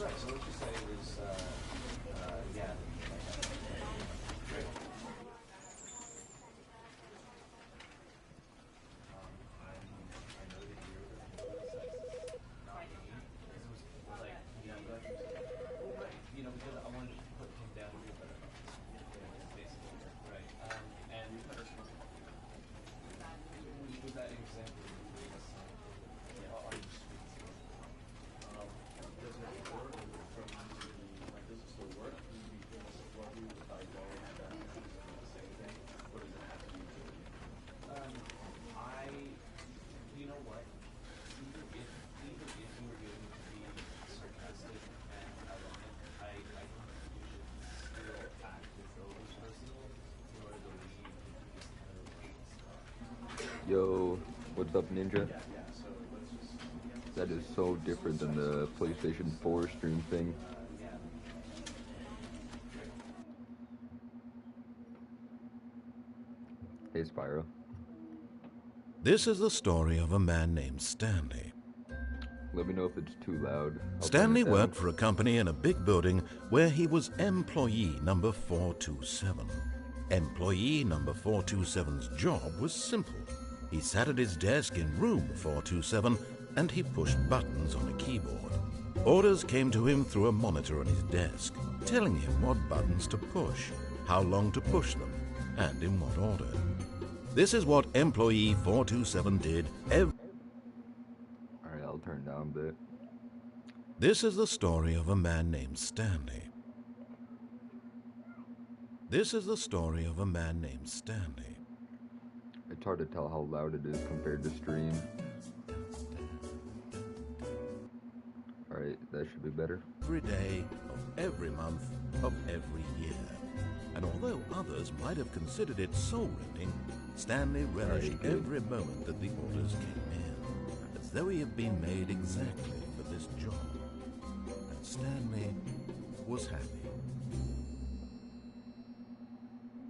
Right, so what you say was, yeah. Great. I know that you're the sex, not me. This was like, well, right, because I wanted to put him down a little better. Basically, right. And with that example, yeah, on the streets. Does it work from like does it still work? Do you feel support you with like going at that the same thing? Or does it have to be You know what? Even if you were going to be sarcastic and ironic, I think you should still act as though it was personal in order to leave this kind of stuff. Yo, what's up, Ninja? yeah, so let's just That is so different than the PlayStation 4 stream thing. Hey, Spyro. This is the story of a man named Stanley. Let me know if it's too loud. Stanley worked for a company in a big building where he was employee number 427. Employee number 427's job was simple. He sat at his desk in room 427 and he pushed buttons on a keyboard. Orders came to him through a monitor on his desk, telling him what buttons to push, how long to push them, and in what order. This is what employee 427 did every... Alright, I'll turn down a bit. This is the story of a man named Stanley. This is the story of a man named Stanley. It's hard to tell how loud it is compared to stream. Alright, that should be better. Every day of every month of every year. And although others might have considered it soul-rending, Stanley relished every moment that the orders came in, as though he had been made exactly for this job. And Stanley was happy.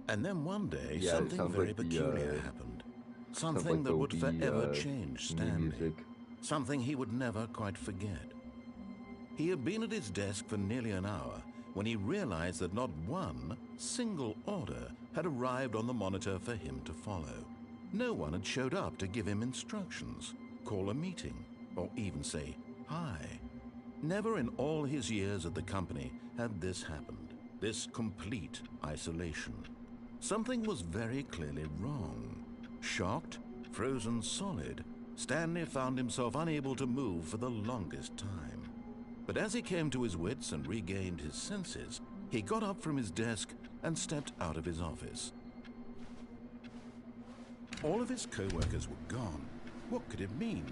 And then one day, something very peculiar happened. Something that would forever change Stanley. Something he would never quite forget. He had been at his desk for nearly an hour when he realized that not one single order had arrived on the monitor for him to follow. No one had showed up to give him instructions, call a meeting, or even say hi. Never in all his years at the company had this happened, this complete isolation. Something was very clearly wrong. Shocked, frozen solid, Stanley found himself unable to move for the longest time. But as he came to his wits and regained his senses, he got up from his desk and stepped out of his office. All of his co-workers were gone. What could it mean?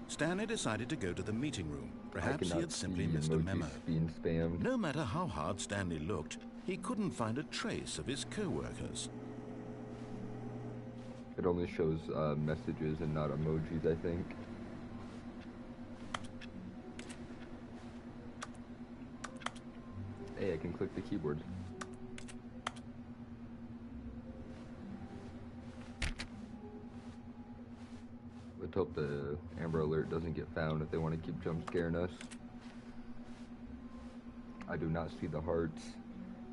Stanley decided to go to the meeting room. Perhaps he had simply missed a memo. No matter how hard Stanley looked, he couldn't find a trace of his co-workers. It only shows messages and not emojis, I think. Hey, I can click the keyboard. Let's hope the Amber Alert doesn't get found if they want to keep jump scaring us. I do not see the hearts.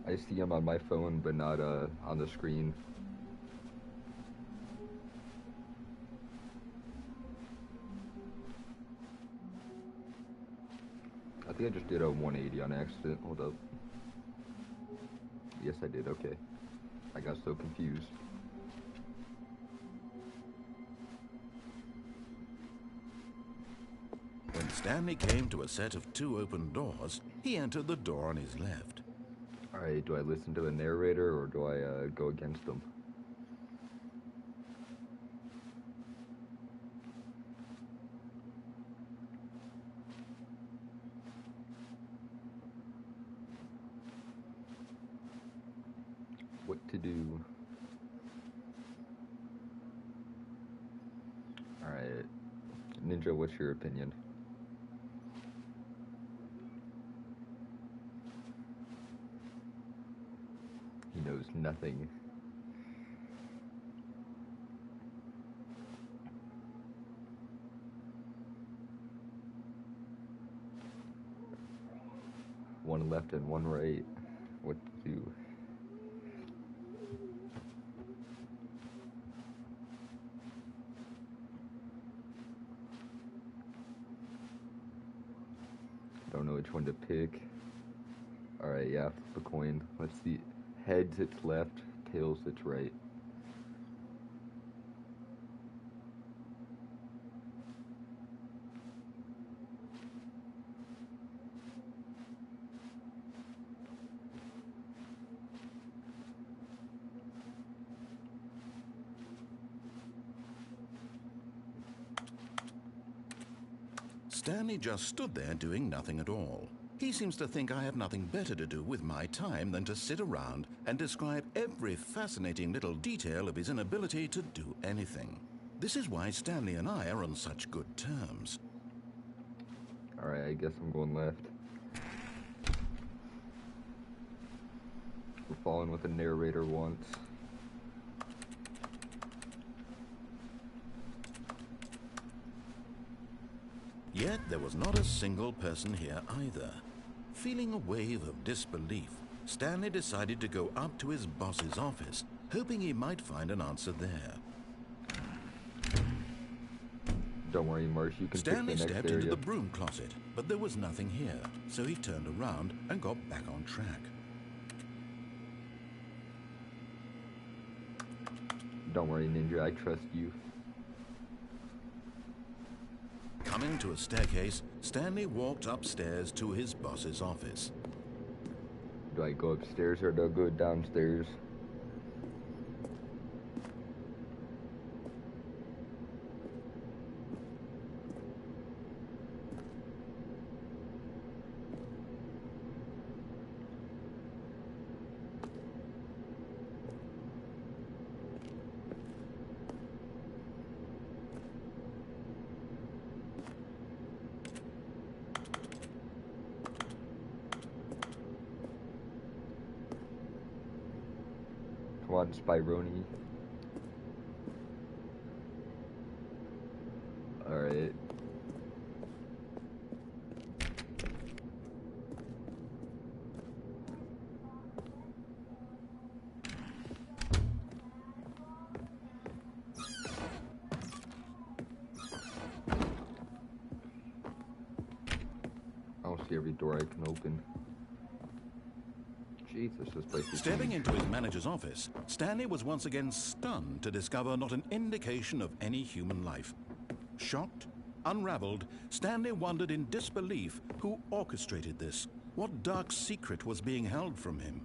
I see them on my phone, but not on the screen. I think I just did a 180 on accident. Hold up. Yes, I did. Okay. I got so confused. When Stanley came to a set of 2 open doors, he entered the door on his left. Alright, do I listen to the narrator or do I go against them? What to do? Alright. Ninja, what's your opinion? He knows nothing. One left and one right. What to do? Don't know which one to pick. Alright, yeah, flip a coin. Let's see. Heads, it's left. Tails, it's right. Stanley just stood there doing nothing at all. He seems to think I have nothing better to do with my time than to sit around and describe every fascinating little detail of his inability to do anything. This is why Stanley and I are on such good terms. Alright, I guess I'm going left. We're following what the narrator wants. Yet there was not a single person here either. Feeling a wave of disbelief, Stanley decided to go up to his boss's office, hoping he might find an answer there. Don't worry, Marsh, you can Stanley pick the next stepped area. into the broom closet, but there was nothing here, so he turned around and got back on track. Don't worry, Ninja, I trust you. Coming to a staircase, Stanley walked upstairs to his boss's office. Do I go upstairs or do I go downstairs? Come on, Spironi. Alright. I don't see every door I can open. Jesus, this place is Stepping huge. into his manager's office, Stanley was once again stunned to discover not an indication of any human life. Shocked, unraveled, Stanley wondered in disbelief who orchestrated this. What dark secret was being held from him?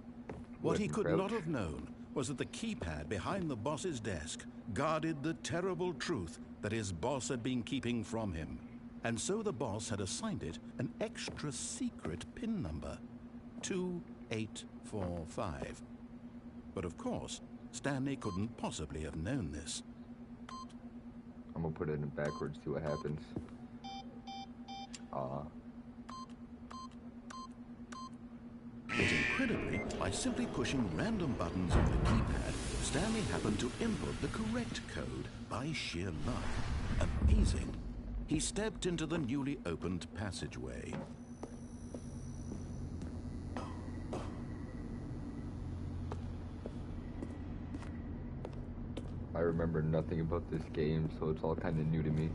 What he could not have known was that the keypad behind the boss's desk guarded the terrible truth that his boss had been keeping from him. And so the boss had assigned it an extra secret PIN number. 2845. But of course, Stanley couldn't possibly have known this. I'm gonna put it in backwards, see what happens. Yet incredibly, by simply pushing random buttons on the keypad, Stanley happened to input the correct code by sheer luck. Amazing. He stepped into the newly opened passageway. I remember nothing about this game, so it's all kind of new to me.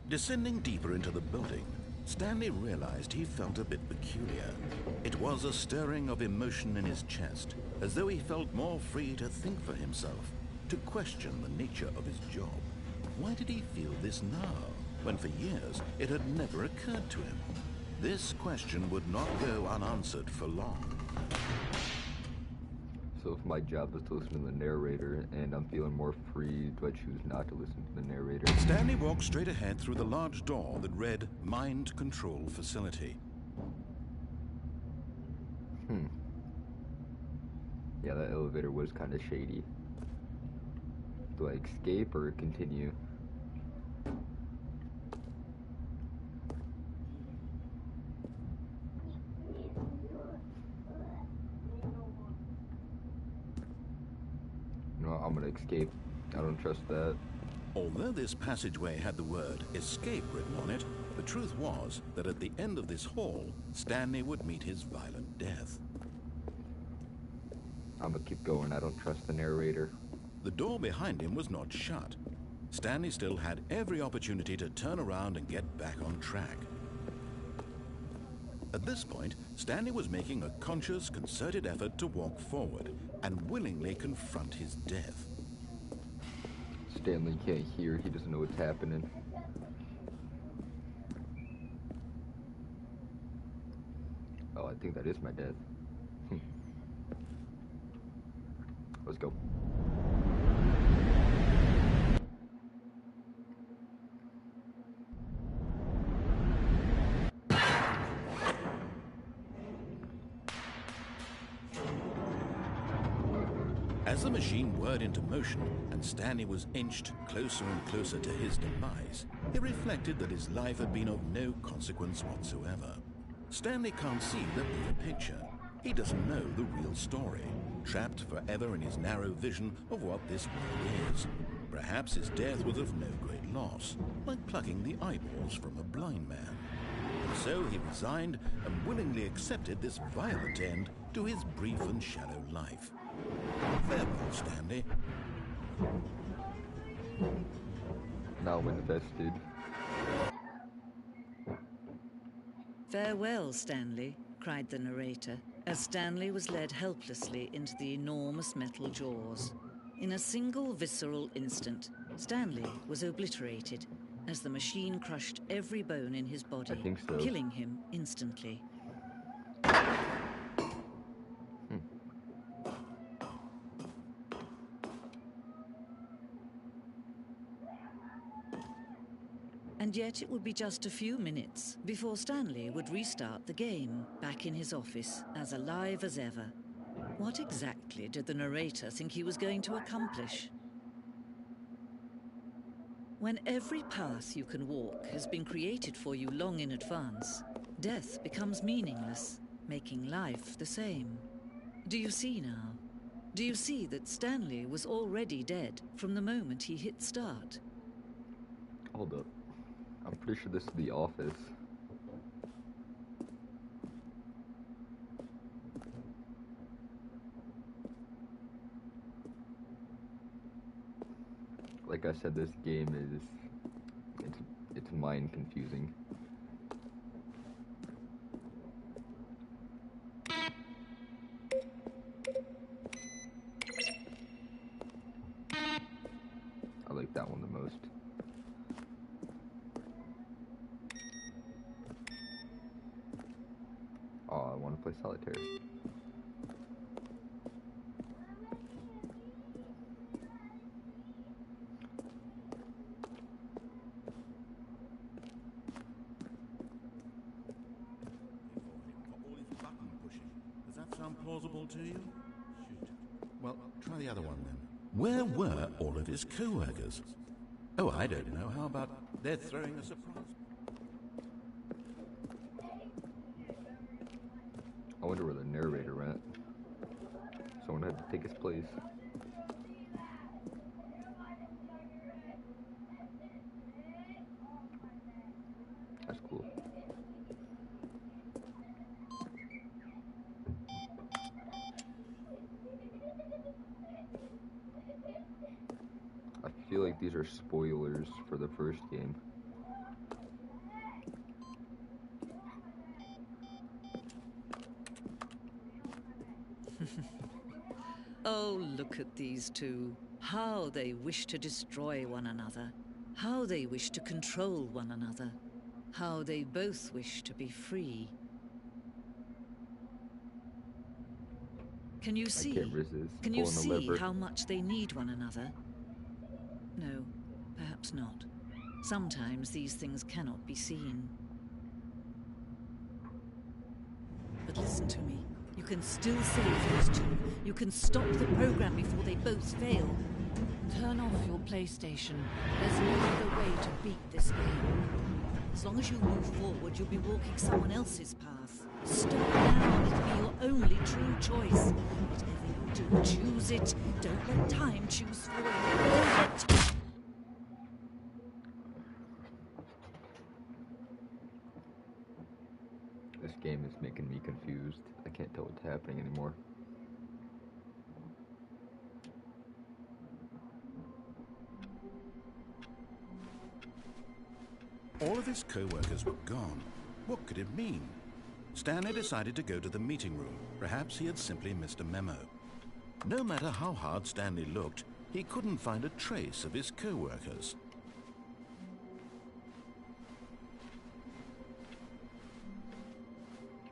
Descending deeper into the building, Stanley realized he felt a bit peculiar. It was a stirring of emotion in his chest, as though he felt more free to think for himself, to question the nature of his job. Why did he feel this now, when for years it had never occurred to him? This question would not go unanswered for long. So if my job is to listen to the narrator and I'm feeling more free, do I choose not to listen to the narrator? Stanley walked straight ahead through the large door that read Mind Control Facility. Yeah, that elevator was kind of shady. Do I escape or continue? I'm gonna escape. I don't trust that. Although this passageway had the word escape written on it, the truth was that at the end of this hall, Stanley would meet his violent death. I'm gonna keep going. I don't trust the narrator. The door behind him was not shut. Stanley still had every opportunity to turn around and get back on track. At this point, Stanley was making a conscious, concerted effort to walk forward and willingly confront his death. Stanley can't hear. He doesn't know what's happening. Oh, I think that is my death. Let's go. As the machine whirred into motion and Stanley was inched closer and closer to his demise, he reflected that his life had been of no consequence whatsoever. Stanley can't see the bigger picture. He doesn't know the real story, trapped forever in his narrow vision of what this world is. Perhaps his death was of no great loss, like plucking the eyeballs from a blind man. And so he resigned and willingly accepted this violent end to his brief and shallow life. Farewell, Stanley. Now invested. Farewell, Stanley, cried the narrator, as Stanley was led helplessly into the enormous metal jaws. In a single visceral instant, Stanley was obliterated as the machine crushed every bone in his body, killing him instantly. And yet it would be just a few minutes before Stanley would restart the game, back in his office, as alive as ever. What exactly did the narrator think he was going to accomplish? When every path you can walk has been created for you long in advance, death becomes meaningless, making life the same. Do you see now? Do you see that Stanley was already dead from the moment he hit start? Hold up. I'm pretty sure this is the office. Like I said, this game is, it's mind confusing. I like that one the most. Oh, I want to play solitaire. Does that sound plausible to you? Shoot. Well, try the other one then. Where were all of his co-workers? Oh, I don't know. How about they're throwing a surprise? I wonder where the narrator went. Someone had to take his place. That's cool. I feel like these are spoilers for the first game. Oh, look at these two. How they wish to destroy one another. How they wish to control one another. How they both wish to be free. Can you see? Can you see how much they need one another? No, perhaps not. Sometimes these things cannot be seen. But listen to me. You can still save those two. You can stop the program before they both fail. Turn off your PlayStation. There's no other way to beat this game. As long as you move forward, you'll be walking someone else's path. Stop now. It'll be your only true choice. Whatever you do Choose it. Don't let time choose for you. This game is making me confused. I can't tell what's happening anymore. All of his co-workers were gone. What could it mean? Stanley decided to go to the meeting room. Perhaps he had simply missed a memo. No matter how hard Stanley looked, he couldn't find a trace of his co-workers.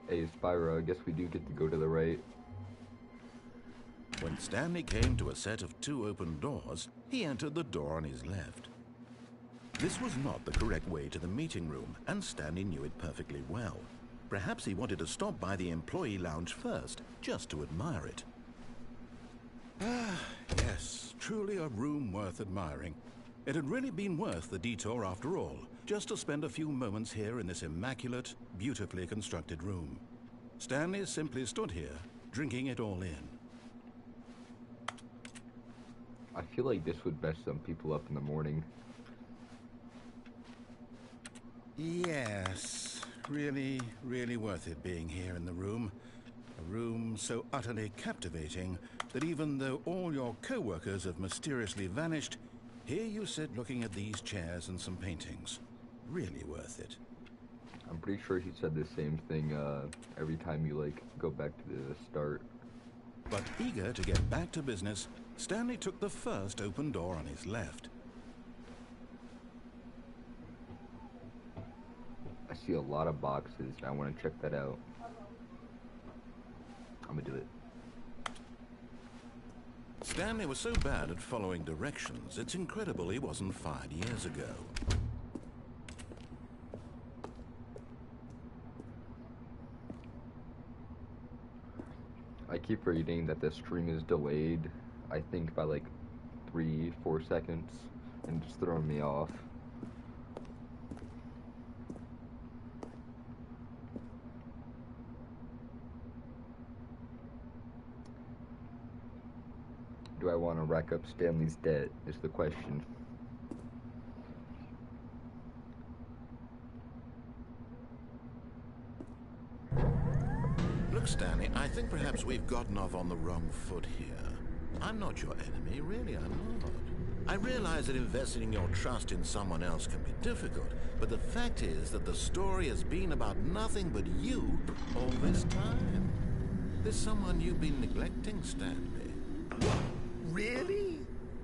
Hey, Spyro, I guess we do get to go to the right. When Stanley came to a set of 2 open doors, he entered the door on his left. This was not the correct way to the meeting room, and Stanley knew it perfectly well. Perhaps he wanted to stop by the employee lounge first, just to admire it. Ah, yes, truly a room worth admiring. It had really been worth the detour after all, just to spend a few moments here in this immaculate, beautifully constructed room. Stanley simply stood here, drinking it all in. I feel like this would mess some people up in the morning. Yes, really, really worth it being here in the room. A room so utterly captivating that even though all your co-workers have mysteriously vanished, here you sit looking at these chairs and some paintings. Really worth it. I'm pretty sure he said the same thing every time you, like, go back to the start. But eager to get back to business, Stanley took the first open door on his left. I see a lot of boxes. I want to check that out. I'm gonna do it. Stanley was so bad at following directions, it's incredible he wasn't fired years ago. I keep reading that the stream is delayed, I think by like 3-4 seconds, and it's throwing me off. Do I want to rack up Stanley's debt, is the question. Look, Stanley, I think perhaps we've gotten off on the wrong foot here. I'm not your enemy, really, I'm not. I realize that investing your trust in someone else can be difficult, but the fact is that the story has been about nothing but you all this time. There's someone you've been neglecting, Stanley. Really?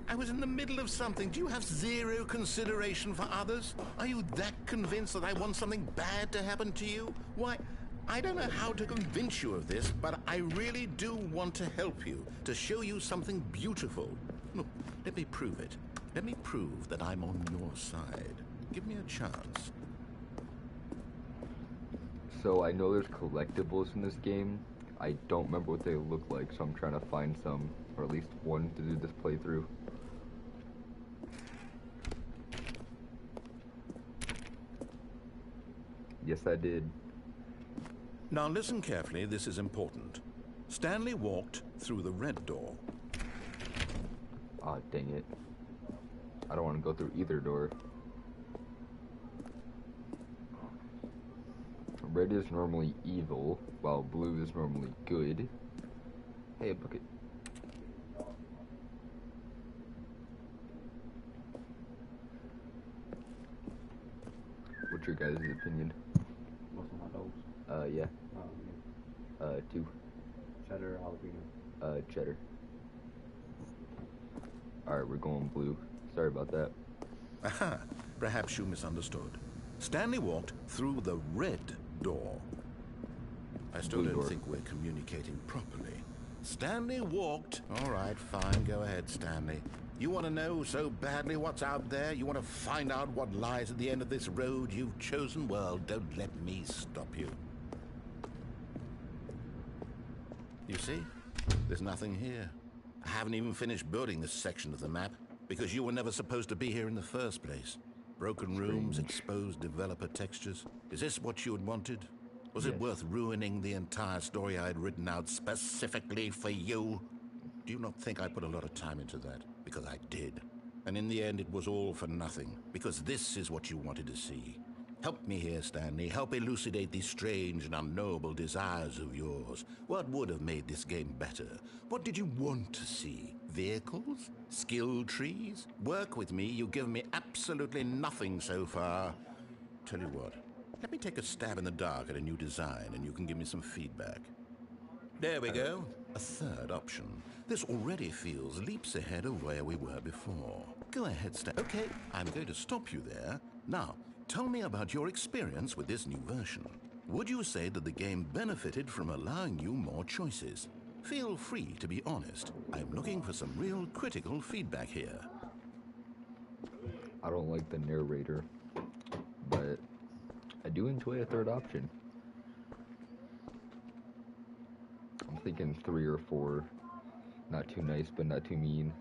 I was in the middle of something. Do you have zero consideration for others? Are you that convinced that I want something bad to happen to you? Why, I don't know how to convince you of this, but I really do want to help you, to show you something beautiful. Look, let me prove it. Let me prove that I'm on your side. Give me a chance. So I know there's collectibles in this game. I don't remember what they look like, so I'm trying to find some, or at least one to do this playthrough. Yes, I did. Now listen carefully, this is important. Stanley walked through the red door. Ah, dang it. I don't want to go through either door. Red is normally evil, while blue is normally good. Hey, a bucket. What's your guys' opinion? Want some hot dogs? Yeah. Yeah. 2. Cheddar, jalapeno. Cheddar. Alright, we're going blue. Sorry about that. Aha, perhaps you misunderstood. Stanley walked through the red door. I still don't think we're communicating properly. Stanley walked... All right, fine, go ahead, Stanley. You want to know so badly what's out there? You want to find out what lies at the end of this road you've chosen? Well, don't let me stop you. You see? There's nothing here. I haven't even finished building this section of the map because you were never supposed to be here in the first place. Broken rooms, exposed developer textures. Is this what you had wanted? Was it worth ruining the entire story I had written out specifically for you? do you not think I put a lot of time into that? Because I did. And in the end, it was all for nothing, because this is what you wanted to see. Help me here, Stanley. Help elucidate these strange and unknowable desires of yours. What would have made this game better? What did you want to see? Vehicles? Skill trees? Work with me. You've given me absolutely nothing so far. Tell you what, let me take a stab in the dark at a new design and you can give me some feedback. There we go. A third option. This already feels leaps ahead of where we were before. Go ahead, Stan. Okay, I'm going to stop you there. Now, tell me about your experience with this new version. Would you say that the game benefited from allowing you more choices? Feel free to be honest. I'm looking for some real critical feedback here. I don't like the narrator, but I do enjoy a third option. I'm thinking 3 or 4. Not too nice, but not too mean.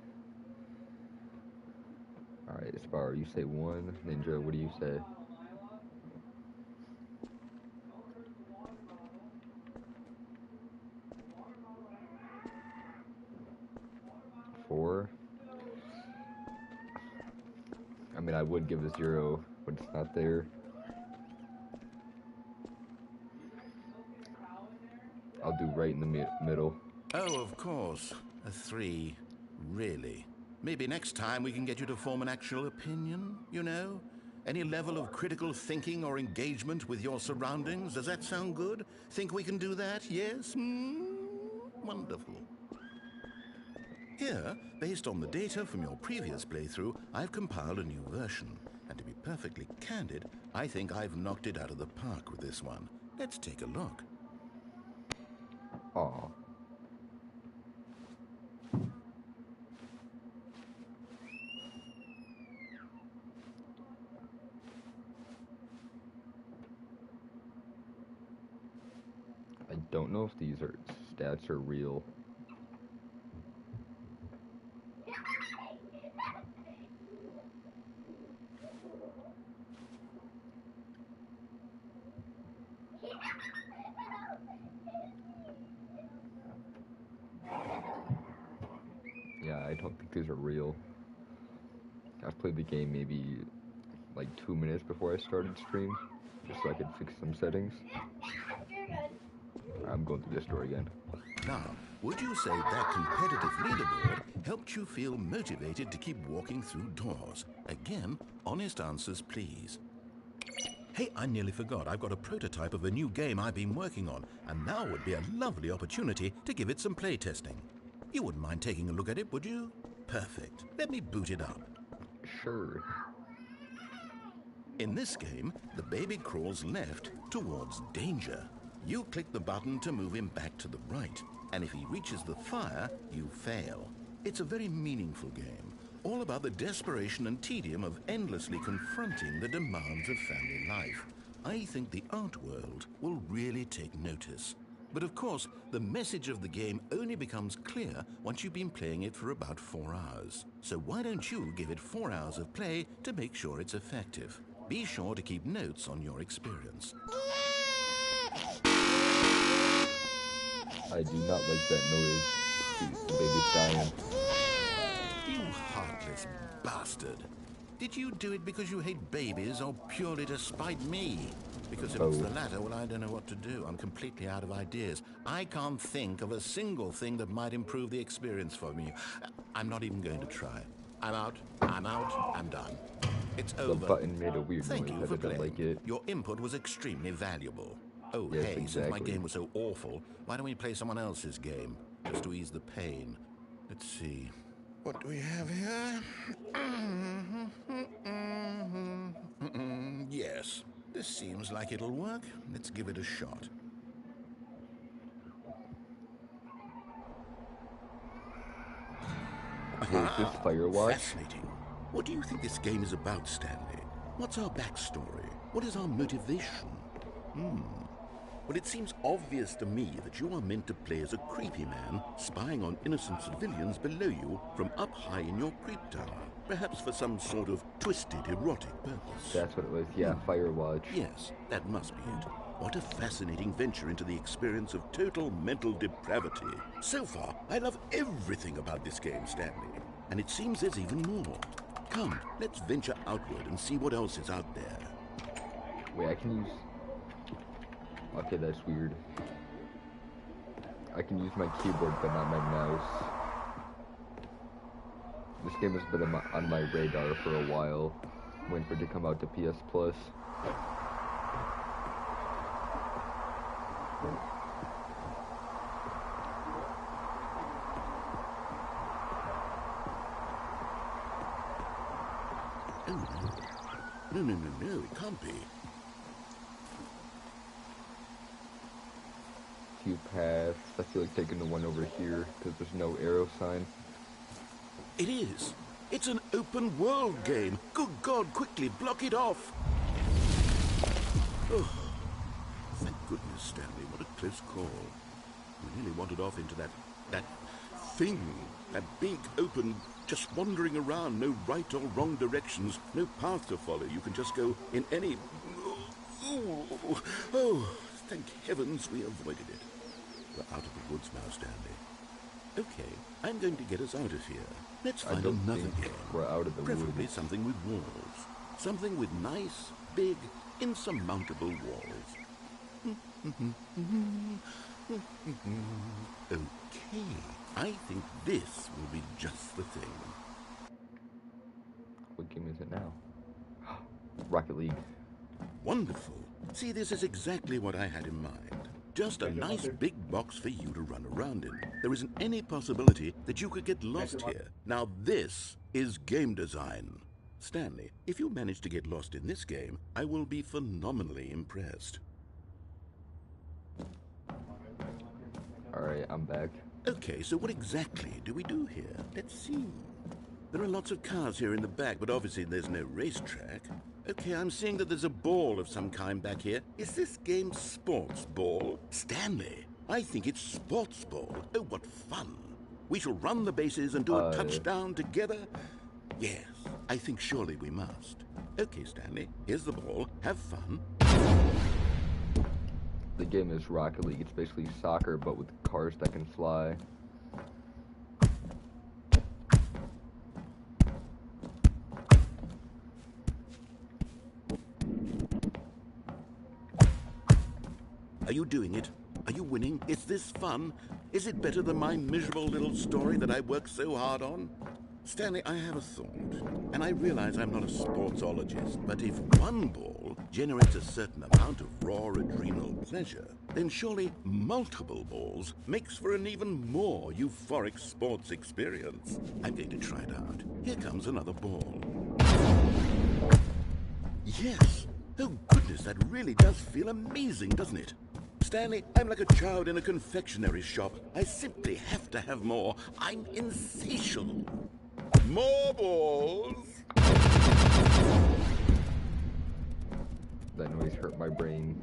Alright, Spar, you say 1. Ninja, what do you say? Four. I mean, I would give a 0, but it's not there. I'll do right in the middle. Oh, of course. A 3. Really? Maybe next time we can get you to form an actual opinion, you know? Any level of critical thinking or engagement with your surroundings? Does that sound good? Think we can do that? Yes? Wonderful. Here, based on the data from your previous playthrough, I've compiled a new version. And to be perfectly candid, I think I've knocked it out of the park with this one. Let's take a look. Aw. I don't know if these stats are real. Yeah, I don't think these are real. I've played the game maybe like 2 minutes before I started stream, just so I could fix some settings. I'm going through this door again. Now, would you say that competitive leaderboard helped you feel motivated to keep walking through doors? Again, honest answers, please. Hey, I nearly forgot. I've got a prototype of a new game I've been working on, and now would be a lovely opportunity to give it some playtesting. You wouldn't mind taking a look at it, would you? Perfect. Let me boot it up. Sure. In this game, the baby crawls left towards danger. You click the button to move him back to the right, and if he reaches the fire, you fail. It's a very meaningful game, all about the desperation and tedium of endlessly confronting the demands of family life. I think the art world will really take notice. But of course, the message of the game only becomes clear once you've been playing it for about 4 hours. So why don't you give it 4 hours of play to make sure it's effective? Be sure to keep notes on your experience. I do not like that noise. Jeez, the baby's dying. You heartless bastard. Did you do it because you hate babies or purely to spite me? Because if it's the latter, well, I don't know what to do. I'm completely out of ideas. I can't think of a single thing that might improve the experience for me. I'm not even going to try. I'm out, I'm done. It's over. The button made a weird Thank noise. you for I didn't playing. like it. Your input was extremely valuable. Oh, yes, hey, exactly. Since my game was so awful, why don't we play someone else's game? Just to ease the pain. Let's see. What do we have here? Yes, this seems like it'll work. Let's give it a shot. Here's this Firewatch. Fascinating. What do you think this game is about, Stanley? What's our backstory? What is our motivation? Well, it seems obvious to me that you are meant to play as a creepy man, spying on innocent civilians below you from up high in your creep tower. Perhaps for some sort of twisted, erotic purpose. That's what it was, yeah, Firewatch. Yes, that must be it. What a fascinating venture into the experience of total mental depravity. So far, I love everything about this game, Stanley. And it seems there's even more. Come, let's venture outward and see what else is out there. Wait, I can use... Okay, that's weird. I can use my keyboard, but not my mouse. This game has been on my radar for a while, waiting for it to come out to PS Plus. Oh, no, it can't be. Few paths. I feel like taking the one over here, because there's no arrow sign. It is. It's an open world game. Good God, quickly block it off. Oh, thank goodness, Stanley. What a close call. We nearly wandered off into that thing. That big, open, just wandering around. No right or wrong directions. No path to follow. You can just go in any... Oh, thank heavens we avoided it. We're out of the woods now, Stanley. Okay, I'm going to get us out of here. Let's find another game. We're out of the Preferably woods. something with walls. Something with nice, big, insurmountable walls. Okay, I think this will be just the thing. What game is it now? Rocket League. Wonderful. See, this is exactly what I had in mind. Just a nice big box for you to run around in. There isn't any possibility that you could get lost here. Now this is game design. Stanley, if you manage to get lost in this game, I will be phenomenally impressed. Alright, I'm back. Okay, so what exactly do we do here? Let's see. There are lots of cars here in the back, but obviously there's no racetrack. Okay, I'm seeing that there's a ball of some kind back here. Is this game sports ball? Stanley, I think it's sports ball. Oh, what fun. We shall run the bases and do a touchdown together. Yes, I think surely we must. Okay, Stanley, here's the ball. Have fun. The game is Rocket League. It's basically soccer, but with cars that can fly. Are you doing it? Are you winning? Is this fun? Is it better than my miserable little story that I worked so hard on? Stanley, I have a thought, and I realize I'm not a sportsologist, but if one ball generates a certain amount of raw adrenal pleasure, then surely multiple balls makes for an even more euphoric sports experience. I'm going to try it out. Here comes another ball. Yes! Oh goodness, that really does feel amazing, doesn't it? Stanley, I'm like a child in a confectionery shop. I simply have to have more. I'm insatiable. More balls! That noise hurt my brain.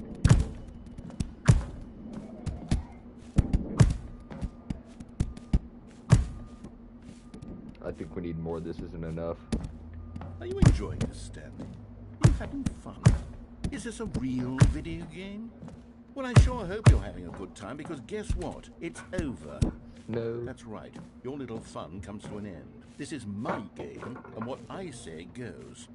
I think we need more. This isn't enough. Are you enjoying this, Stanley? Are you having fun? Is this a real video game? Well, I sure hope you're having a good time, because guess what? It's over. No. That's right. Your little fun comes to an end. This is my game, and what I say goes.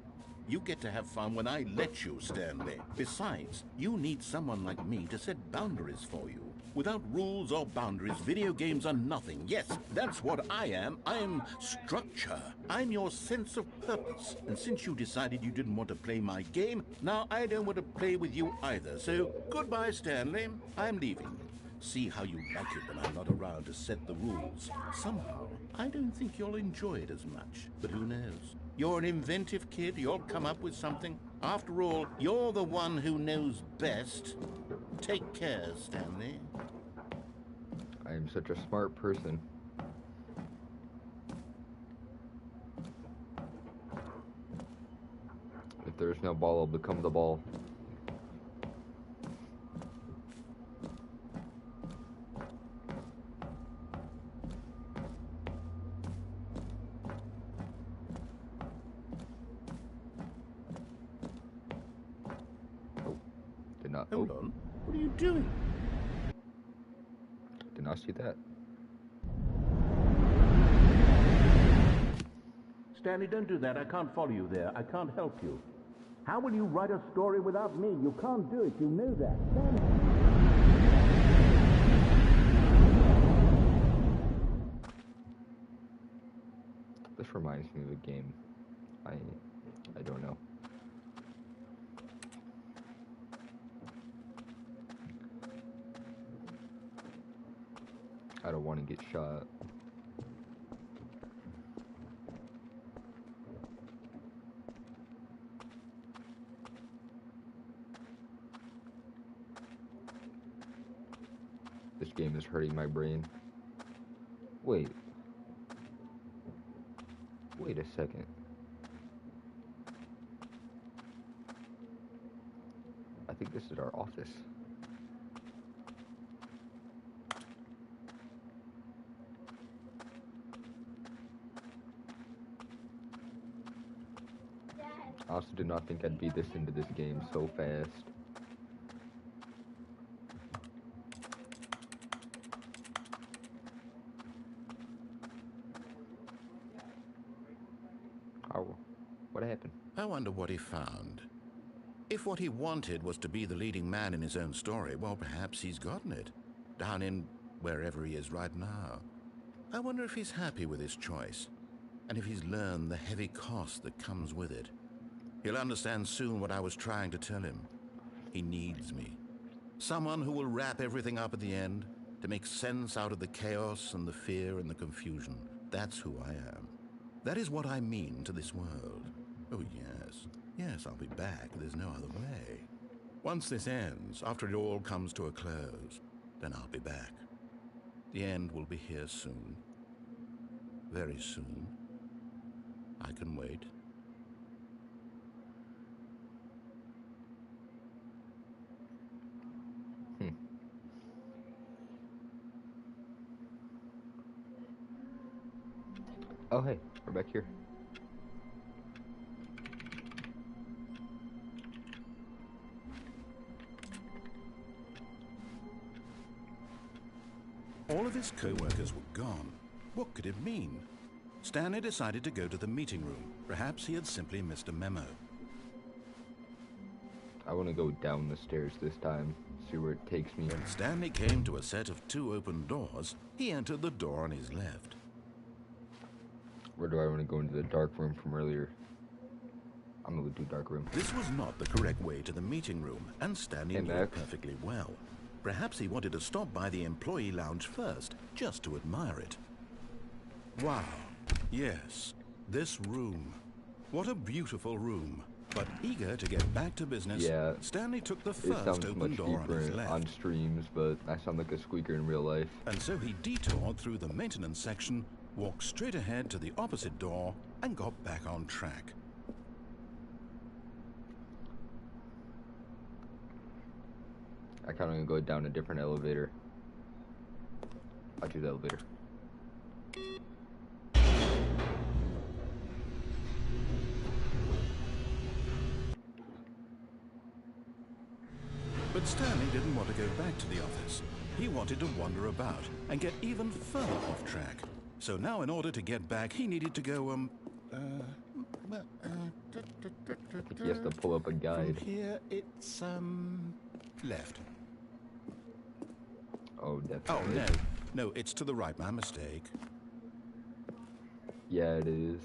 You get to have fun when I let you, Stanley. Besides, you need someone like me to set boundaries for you. Without rules or boundaries, video games are nothing. Yes, that's what I am. I'm structure. I'm your sense of purpose. And since you decided you didn't want to play my game, now I don't want to play with you either. So, goodbye, Stanley. I'm leaving. See how you like it when I'm not around to set the rules. Somehow, I don't think you'll enjoy it as much. But who knows? You're an inventive kid. You'll come up with something. After all, you're the one who knows best. Take care, Stanley. I am such a smart person. If there's no ball, I'll become the ball. not. Hold on. What are you doing? Did not see that. Stanley, don't do that. I can't follow you there. I can't help you. How will you write a story without me? You can't do it. You know that. This reminds me of a game. I don't know. I don't want to get shot. This game is hurting my brain. Wait a second. I think this is our office. I also did not think I'd be this into this game so fast. Oh, what happened? I wonder what he found. If what he wanted was to be the leading man in his own story, well, perhaps he's gotten it. Down in wherever he is right now. I wonder if he's happy with his choice, and if he's learned the heavy cost that comes with it. He'll understand soon what I was trying to tell him. He needs me. Someone who will wrap everything up at the end, to make sense out of the chaos and the fear and the confusion. That's who I am. That is what I mean to this world. Oh, yes. Yes, I'll be back. There's no other way. Once this ends, after it all comes to a close, then I'll be back. The end will be here soon. Very soon. I can wait. Oh, hey, we're back here. All of his co-workers were gone. What could it mean? Stanley decided to go to the meeting room. Perhaps he had simply missed a memo. I want to go down the stairs this time, see where it takes me. When Stanley came to a set of 2 open doors, he entered the door on his left. Where do I want to go into the dark room from earlier? I'm going to do dark room. This was not the correct way to the meeting room, and Stanley knew it perfectly well. Perhaps he wanted to stop by the employee lounge first, just to admire it. Wow. Yes, this room. What a beautiful room. But eager to get back to business, Stanley took the first open door on his left. On streams, but I sound like a squeaker in real life. And so he detoured through the maintenance section, walked straight ahead to the opposite door, and got back on track. I kind of want to go down a different elevator. I'll do the elevator. But Stanley didn't want to go back to the office. He wanted to wander about and get even further off track. So now in order to get back, he needed to go, He has to pull up a guide. From here, it's, left. Oh, definitely. Oh, no, it's to the right, my mistake. Yeah, it is.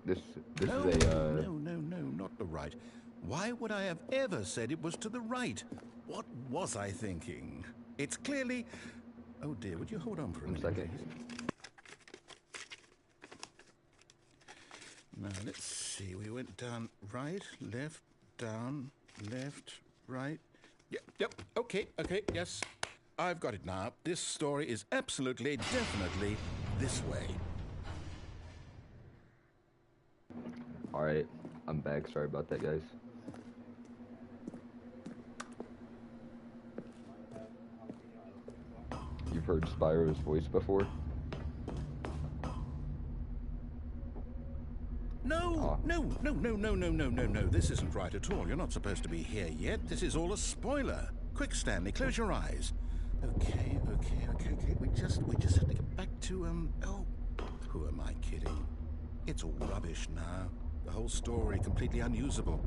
This No, is a, No, not the right. Why would I have ever said it was to the right? What was I thinking? It's clearly... Oh dear, would you hold on for a minute, second. please? Now, let's see. We went down right, left, down, left, right. Yep, okay, yes. I've got it now. This story is absolutely, definitely this way. Alright, I'm back. Sorry about that, guys. You've heard Spyro's voice before? No. This isn't right at all. You're not supposed to be here yet. This is all a spoiler. Quick, Stanley, close your eyes. Okay. We just have to get back to, oh, who am I kidding? It's all rubbish now. The whole story completely unusable.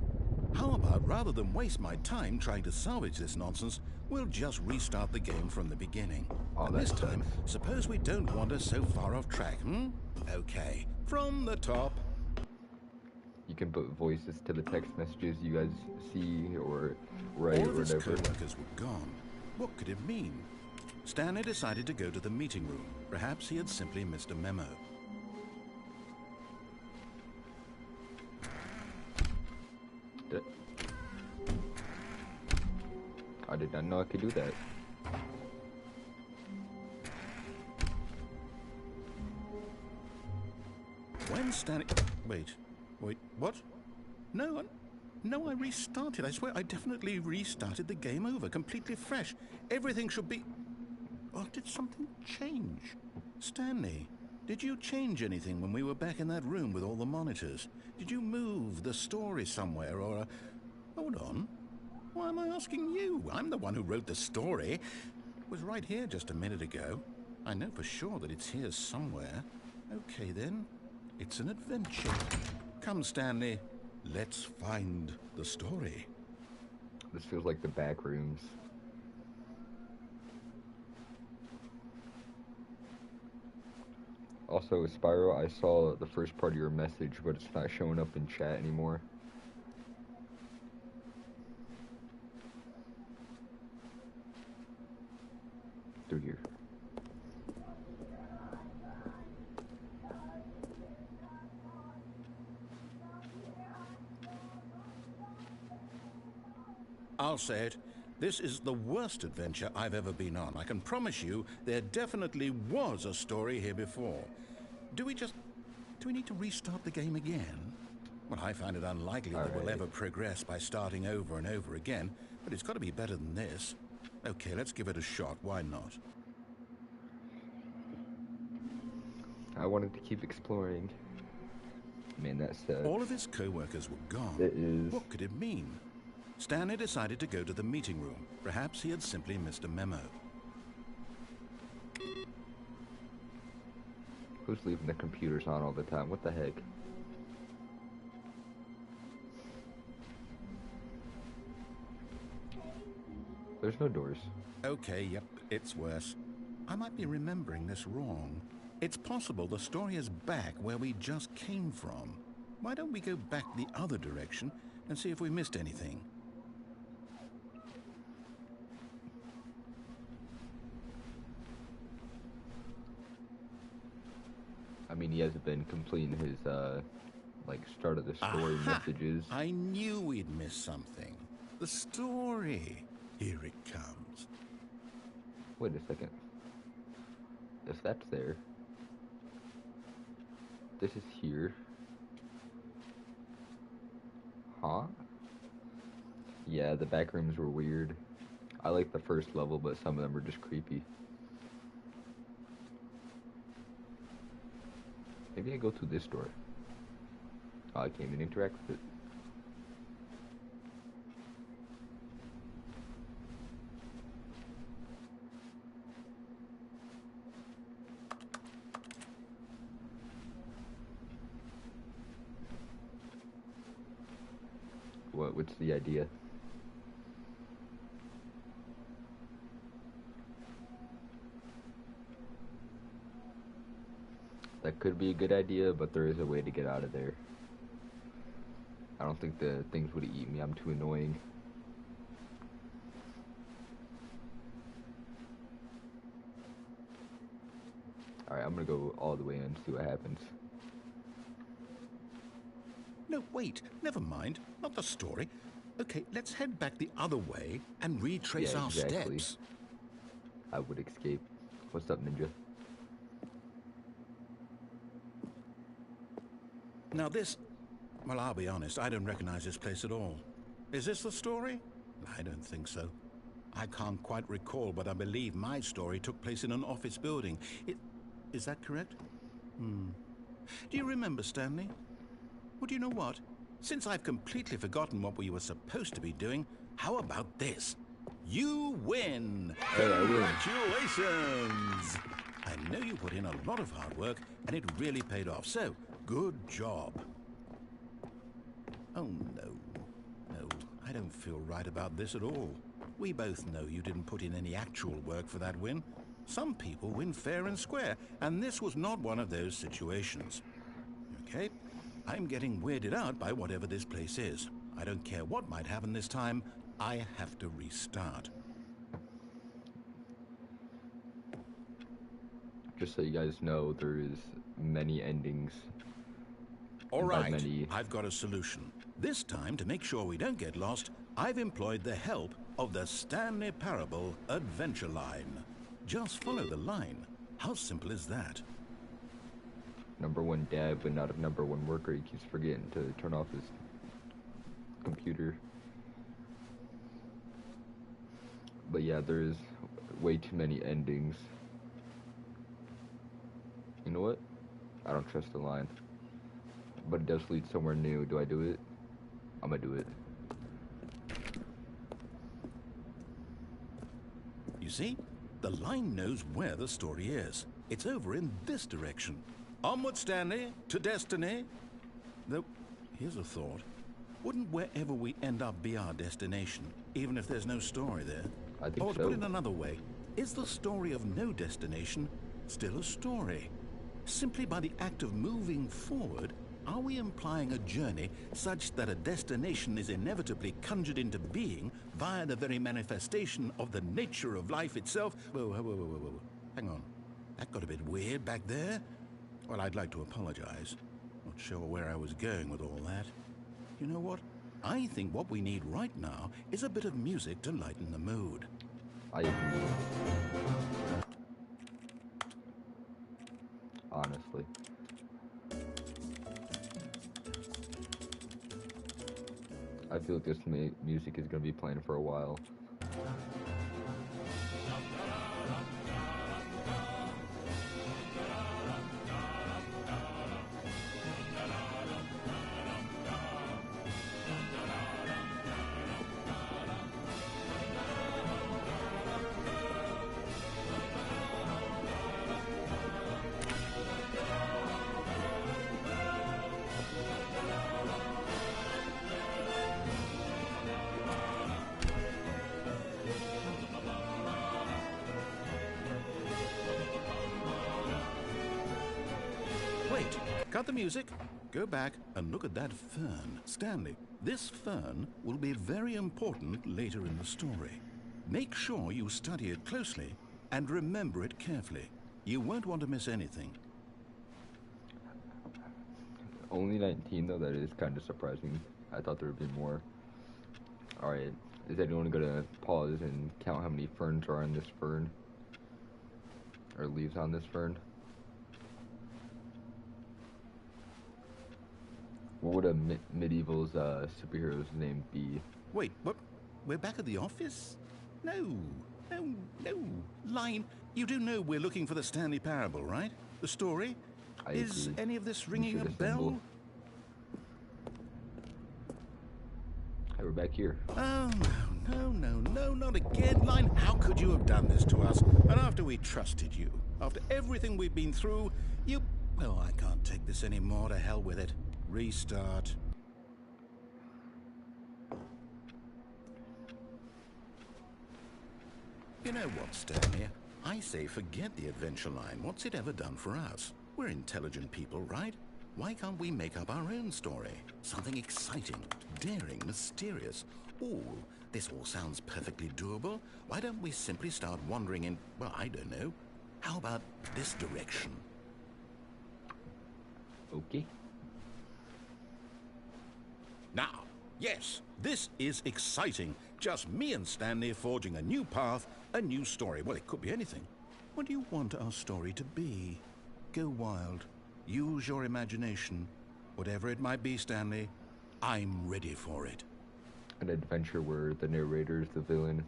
How about, rather than waste my time trying to salvage this nonsense, we'll just restart the game from the beginning. Oh, and this time, suppose we don't wander so far off track, Okay, from the top. You can put voices to the text messages you guys see or write All of or his whatever. co-workers were gone. What could it mean? Stanley decided to go to the meeting room. Perhaps he had simply missed a memo. I did not know I could do that. When Stanley... Wait, what? No, I restarted. I swear I definitely restarted the game over, completely fresh. Everything should be... Or did something change? Stanley, did you change anything when we were back in that room with all the monitors? Did you move the story somewhere or... Hold on. Why am I asking you? I'm the one who wrote the story. It was right here just a minute ago. I know for sure that it's here somewhere. Okay, then. It's an adventure. Come, Stanley. Let's find the story. This feels like the back rooms. Also, Spyro, I saw the first part of your message, but it's not showing up in chat anymore. Through here. I'll say it. This is the worst adventure I've ever been on. I can promise you there definitely was a story here before. Do we need to restart the game again? Well, I find it unlikely that we'll ever progress by starting over and over again, but it's got to be better than this. Okay, let's give it a shot. Why not? I wanted to keep exploring. Man, that's sad. All of his co-workers were gone. It is. What could it mean? Stanley decided to go to the meeting room. Perhaps he had simply missed a memo. Who's leaving the computers on all the time? What the heck? There's no doors. Okay, yep, it's worse. I might be remembering this wrong. It's possible the story is back where we just came from. Why don't we go back the other direction and see if we missed anything? I mean, he hasn't been completing his, start of the story messages. I knew we'd miss something. The story. Here it comes. Wait a second. If that's there. This is here. Huh? Yeah, the back rooms were weird. I like the first level, but some of them were just creepy. Maybe I go through this door. Oh, I can't even interact with it. What's the idea? That could be a good idea, but there is a way to get out of there. I don't think the things would eat me. I'm too annoying. Alright, I'm gonna go all the way in and see what happens. No, wait. Never mind. Not the story. Okay, let's head back the other way and retrace our steps. I would escape. What's up, Ninja? Now this... Well, I'll be honest, I don't recognize this place at all. Is this the story? I don't think so. I can't quite recall, but I believe my story took place in an office building. Is that correct? Do you remember, Stanley? Well, do you know what? Since I've completely forgotten what we were supposed to be doing, how about this? You win! Hey, I win. Congratulations! I know you put in a lot of hard work, and it really paid off, so good job. Oh, no. No, I don't feel right about this at all. We both know you didn't put in any actual work for that win. Some people win fair and square, and this was not one of those situations. Okay? I'm getting weirded out by whatever this place is. I don't care what might happen this time. I have to restart. Just so you guys know, there is many endings. All right, I've got a solution. This time, to make sure we don't get lost, I've employed the help of the Stanley Parable Adventure Line. Just follow the line. How simple is that? #1 dad, but not a #1 worker. He keeps forgetting to turn off his computer. But yeah, there's way too many endings. You know what? I don't trust the line. But it does lead somewhere new. Do I do it? I'm gonna do it. You see? The line knows where the story is. It's over in this direction. Onward, Stanley, to destiny. Though, here's a thought. Wouldn't wherever we end up be our destination, even if there's no story there? I think or to so. put it another way, is the story of no destination still a story? Simply by the act of moving forward, are we implying a journey such that a destination is inevitably conjured into being via the very manifestation of the nature of life itself? Whoa. Hang on. That got a bit weird back there. Well, I'd like to apologize. Not sure where I was going with all that. You know what? I think what we need right now is a bit of music to lighten the mood. I agree. Honestly. I feel like this music is going to be playing for a while. Wait, cut the music. Go back and look at that fern. Stanley, this fern will be very important later in the story. Make sure you study it closely and remember it carefully. You won't want to miss anything. Only 19 though, that is kind of surprising. I thought there would be more. Alright, is anyone gonna pause and count how many ferns are on this fern? Or leaves on this fern? What would a medieval's superhero's name be? Wait, what? We're back at the office? No. Line, you do know we're looking for the Stanley Parable, right? The story? Is agree. any of this ringing a bell? Assemble. Hey, we're back here. Oh, no, not again, Line. How could you have done this to us? And after we trusted you, after everything we've been through, you... Well, I can't take this anymore. To hell with it. Restart. You know what, Stanley? I say forget the adventure line. What's it ever done for us? We're intelligent people, right? Why can't we make up our own story? Something exciting, daring, mysterious. Ooh, this all sounds perfectly doable. Why don't we simply start wandering in, well, I don't know. How about this direction? Okay. Now, yes, this is exciting. Just me and Stanley forging a new path, a new story. Well, it could be anything. What do you want our story to be? Go wild. Use your imagination. Whatever it might be, Stanley, I'm ready for it. An adventure where the narrator is the villain.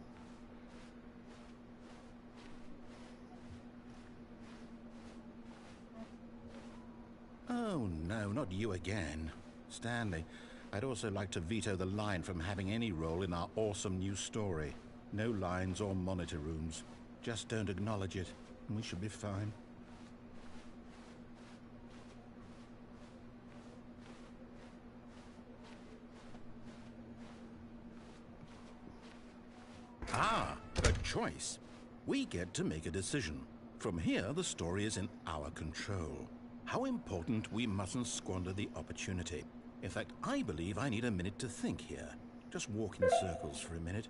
Oh, no, not you again. Stanley, I'd also like to veto the line from having any role in our awesome new story. No lines or monitor rooms. Just don't acknowledge it, and we should be fine. Ah, a choice. We get to make a decision. From here, the story is in our control. How important, we mustn't squander the opportunity. In fact, I believe I need a minute to think here. Just walk in circles for a minute.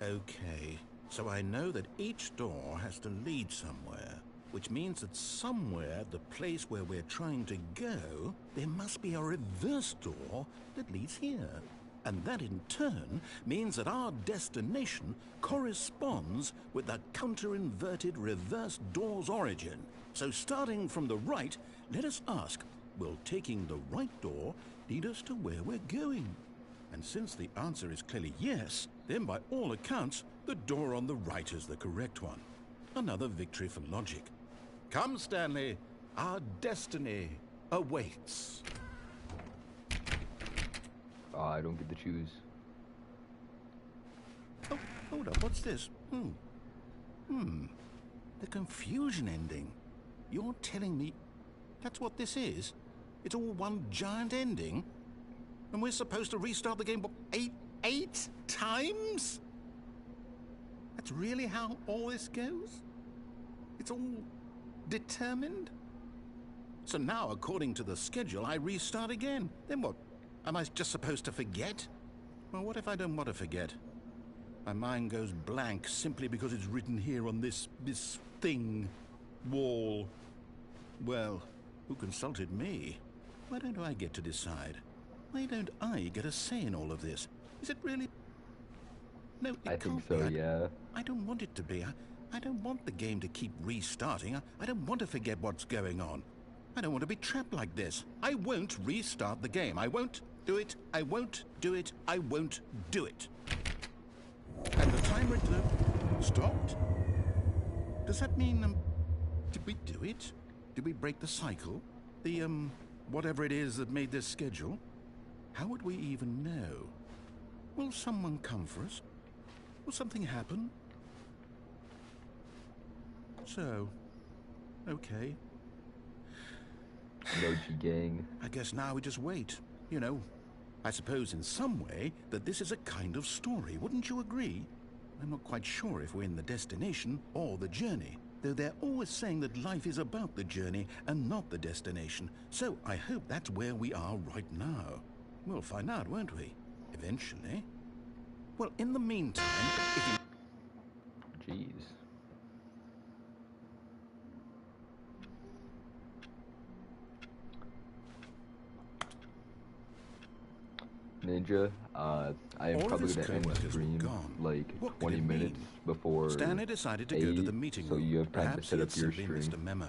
Okay, so I know that each door has to lead somewhere, which means that somewhere, the place where we're trying to go, there must be a reverse door that leads here. And that in turn means that our destination corresponds with the counter-inverted reverse door's origin. So starting from the right, let us ask, will taking the right door lead us to where we're going? And since the answer is clearly yes, then by all accounts, the door on the right is the correct one. Another victory for logic. Come, Stanley, our destiny awaits. I don't get to choose. Oh, hold up, what's this? The confusion ending. You're telling me that's what this is? It's all one giant ending? And we're supposed to restart the game, what, eight times? That's really how all this goes? It's all determined? So now, according to the schedule, I restart again. Then what? Am I just supposed to forget? Well, what if I don't want to forget? My mind goes blank simply because it's written here on this thing, wall. Well, who consulted me? Why don't I get to decide? Why don't I get a say in all of this? Is it really? No, it can't think so, be. yeah. I don't want it to be. I don't want the game to keep restarting. I don't want to forget what's going on. I don't want to be trapped like this. I won't restart the game. I won't do it. I won't do it. I won't do it. And the timer stopped? Does that mean, did we do it? Did we break the cycle? The, whatever it is that made this schedule? How would we even know? Will someone come for us? Will something happen? So, okay. Mochi gang. I guess now we just wait. You know, I suppose in some way that this is a kind of story, wouldn't you agree? I'm not quite sure if we're in the destination or the journey, though they're always saying that life is about the journey and not the destination. So I hope that's where we are right now. We'll find out, won't we? Eventually. Well, in the meantime, if you... Jeez. Ninja, I am probably going to end the stream like 20 minutes before Stanley decided to 8, go to the meeting so room. you have time Perhaps to set up he your had simply missed a stream. memo.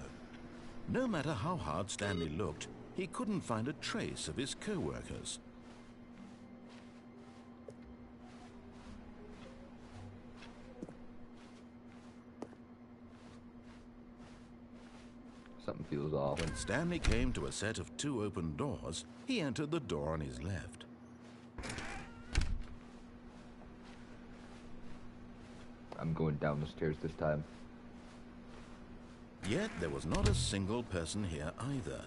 No matter how hard Stanley looked, he couldn't find a trace of his co-workers. Something feels off. When Stanley came to a set of 2 open doors, he entered the door on his left. I'm going down the stairs this time. Yet there was not a single person here either.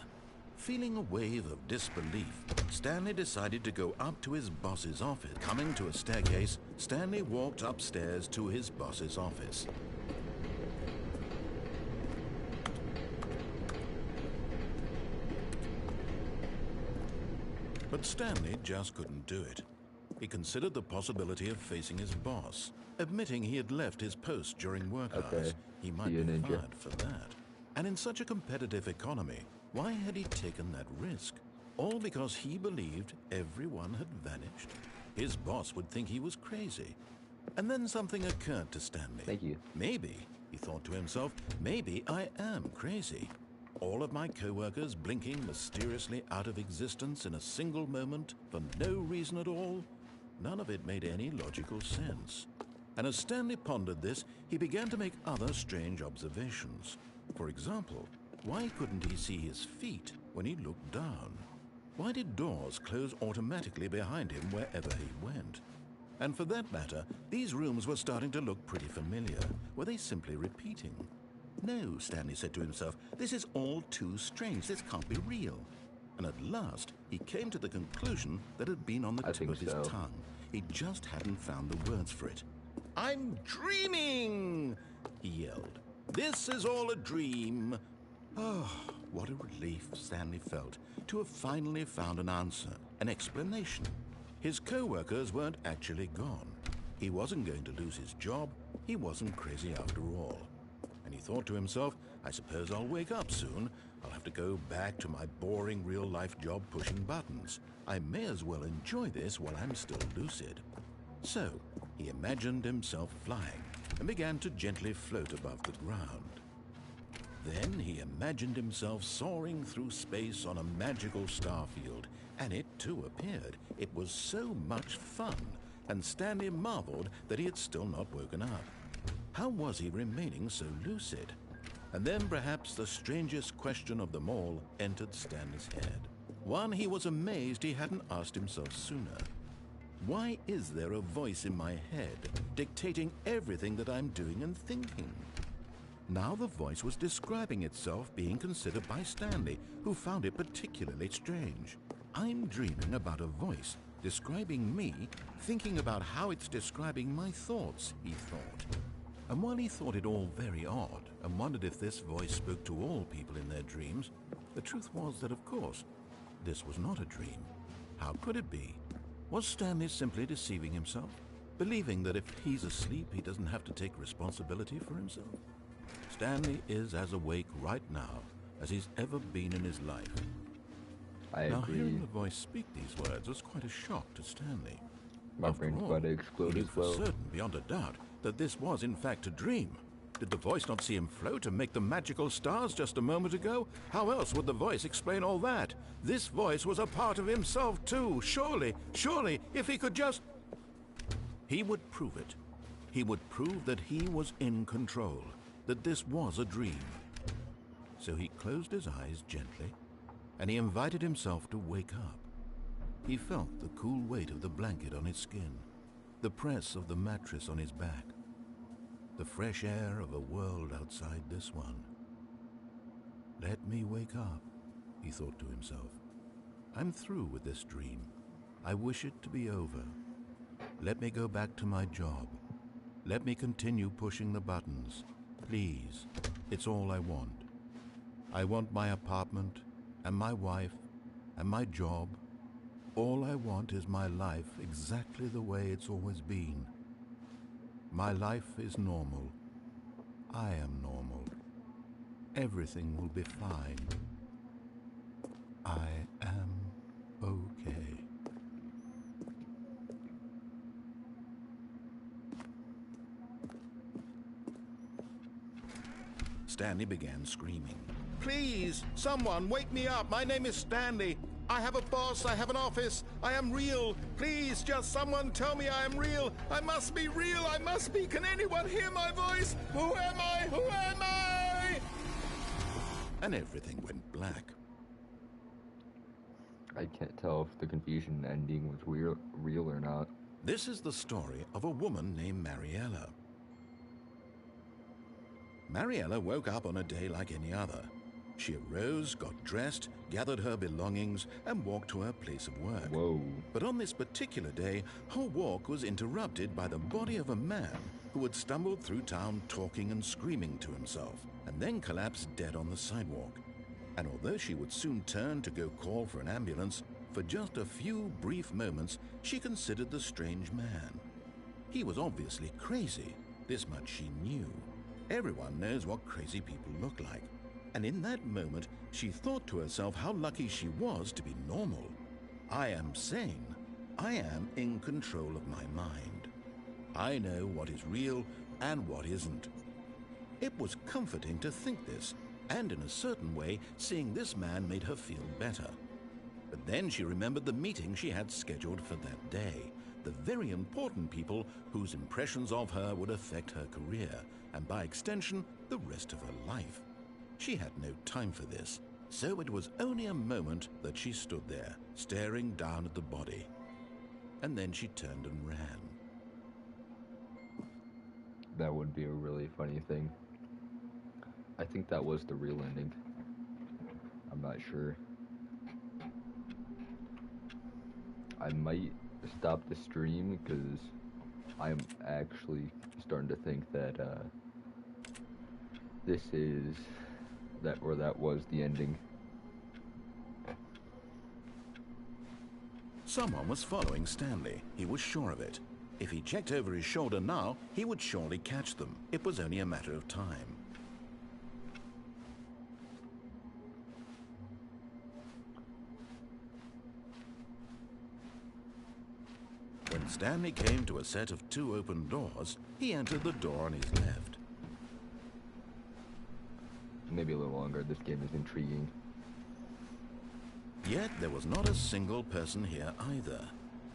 Feeling a wave of disbelief, Stanley decided to go up to his boss's office. Coming to a staircase, Stanley walked upstairs to his boss's office. But Stanley just couldn't do it. He considered the possibility of facing his boss. Admitting he had left his post during work hours, he might be fired for that. And in such a competitive economy, why had he taken that risk? All because he believed everyone had vanished? His boss would think he was crazy. And then something occurred to Stanley. Thank you. Maybe, he thought to himself, maybe I am crazy. All of my co-workers blinking mysteriously out of existence in a single moment for no reason at all? None of it made any logical sense. And as Stanley pondered this, he began to make other strange observations. For example, why couldn't he see his feet when he looked down? Why did doors close automatically behind him wherever he went? And for that matter, these rooms were starting to look pretty familiar. Were they simply repeating? No, Stanley said to himself, this is all too strange. This can't be real. And at last, he came to the conclusion that had been on the tip of his tongue. He just hadn't found the words for it. "I'm dreaming!" he yelled. "This is all a dream." Oh, what a relief Stanley felt to have finally found an answer, an explanation. His co-workers weren't actually gone. He wasn't going to lose his job. He wasn't crazy after all. And he thought to himself, I suppose I'll wake up soon. I'll have to go back to my boring real-life job pushing buttons. I may as well enjoy this while I'm still lucid. So, he imagined himself flying and began to gently float above the ground. Then he imagined himself soaring through space on a magical starfield, and it too appeared. It was so much fun, and Stanley marveled that he had still not woken up. How was he remaining so lucid? And then perhaps the strangest question of them all entered Stanley's head. One he was amazed he hadn't asked himself sooner. Why is there a voice in my head dictating everything that I'm doing and thinking? Now the voice was describing itself being considered by Stanley, who found it particularly strange. I'm dreaming about a voice describing me, thinking about how it's describing my thoughts, he thought. And while he thought it all very odd and wondered if this voice spoke to all people in their dreams, the truth was that, of course, this was not a dream. How could it be? Was Stanley simply deceiving himself, believing that if he's asleep, he doesn't have to take responsibility for himself? Stanley is as awake right now as he's ever been in his life. I now, agree. Hearing the voice speak these words was quite a shock to Stanley. My brain's about to explode he knew as well. for certain, beyond a doubt, that this was in fact a dream. Did the voice not see him float and make the magical stars just a moment ago? How else would the voice explain all that? This voice was a part of himself too. Surely, if he could just... He would prove it. He would prove that he was in control, that this was a dream. So he closed his eyes gently, and he invited himself to wake up. He felt the cool weight of the blanket on his skin, the press of the mattress on his back, the fresh air of a world outside this one. Let me wake up, he thought to himself. I'm through with this dream. I wish it to be over. Let me go back to my job. Let me continue pushing the buttons. Please, it's all I want. I want my apartment, and my wife, and my job. All I want is my life exactly the way it's always been. My life is normal. I am normal. Everything will be fine. I am okay. Stanley began screaming. Please, someone, wake me up. My name is Stanley. I have a boss. I have an office. I am real. Please, just someone tell me I am real. I must be real. I must be. Can anyone hear my voice? Who am I? Who am I? And everything went black. I can't tell if the confusion ending was real or not. This is the story of a woman named Mariella. Mariella woke up on a day like any other. She arose, got dressed, gathered her belongings, and walked to her place of work. Whoa. But on this particular day, her walk was interrupted by the body of a man who had stumbled through town talking and screaming to himself, and then collapsed dead on the sidewalk. And although she would soon turn to go call for an ambulance, for just a few brief moments, she considered the strange man. He was obviously crazy. This much she knew. Everyone knows what crazy people look like. And in that moment, she thought to herself how lucky she was to be normal. I am sane. I am in control of my mind. I know what is real and what isn't. It was comforting to think this, and in a certain way, seeing this man made her feel better. But then she remembered the meeting she had scheduled for that day, the very important people whose impressions of her would affect her career, and by extension, the rest of her life. She had no time for this, so it was only a moment that she stood there, staring down at the body. And then she turned and ran. That would be a really funny thing. I think that was the real ending. I'm not sure. I might stop the stream because I'm actually starting to think that that was the ending. Someone was following Stanley. He was sure of it. If he checked over his shoulder now, he would surely catch them. It was only a matter of time. When Stanley came to a set of 2 open doors, he entered the door on his left. Maybe a little longer. This game is intriguing. Yet there was not a single person here either.